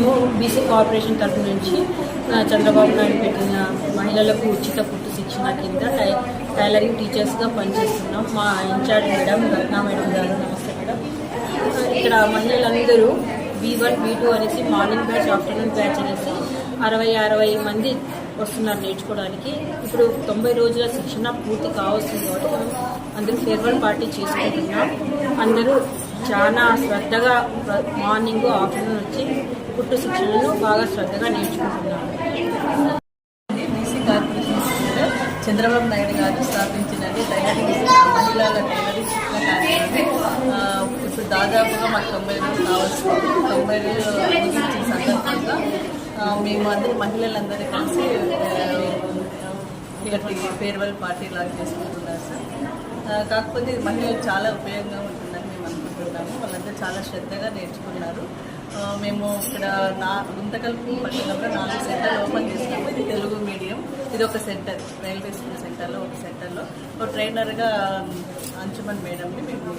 మేము BC corporation తరఫు నుంచి చంద్రబాబు నాయుడు పెట్టిన మహిళలకు ఉచిత కుట్టు శిక్షణ కింద టైలరింగ్ టీచర్స్గా పనిచేస్తున్నాం. మా ఇన్ఛార్జ్ మేడం రత్నా మేడం గారు, నమస్తే మేడం. ఇక్కడ మహిళలందరూ B1 B2 అనేసి మార్నింగ్ బ్యాచ్, ఆఫ్టర్నూన్ బ్యాచ్ అనేసి 60 మంది వస్తున్నారు నేర్చుకోవడానికి. ఇప్పుడు 90 రోజుల శిక్షణ పూర్తి కావస్తుంది కాబట్టి మనం అందరూ ఫేర్వెల్ పార్టీ చేసుకుంటున్నాం. అందరూ చాలా శ్రద్ధగా మార్నింగ్ ఆఫ్టర్నూన్ వచ్చి కుట్టు శిక్షణను బాగా శ్రద్ధగా నేర్చుకుంటున్నాం. బీసీ కార్పొరేషన్ చంద్రబాబు నాయుడు గారు స్థాపించినది టైలరింగ్ మహిళల టైలరింగ్ శిక్షణ కార్యక్రమం. ఇప్పుడు దాదాపుగా మాకు 90 రోజులు కావాల్సింది. 90 రోజులు ముగించిన సందర్భంగా మేము అందరూ మహిళలందరూ కలిసి ఇక్కడికి ఫేర్వెల్ పార్టీ లాగా చేసుకుంటున్నారు సార్. కాకపోతే మహిళలకు చాలా ఉపయోగంగా ఉంటుందని మేము అనుకుంటున్నాము. వాళ్ళందరూ చాలా శ్రద్ధగా నేర్చుకున్నారు. మేము ఇక్కడ గుంతకల్పు పట్టణంలో 4 సెంటర్లు ఓపెన్ చేసినాము. ఇది తెలుగు మీడియం, ఇది ఒక సెంటర్, రైల్వే స్కూల్ సెంటర్లో ఒక సెంటర్లో ఒక ట్రైనర్గా అంచుమన్ మేడంని మేము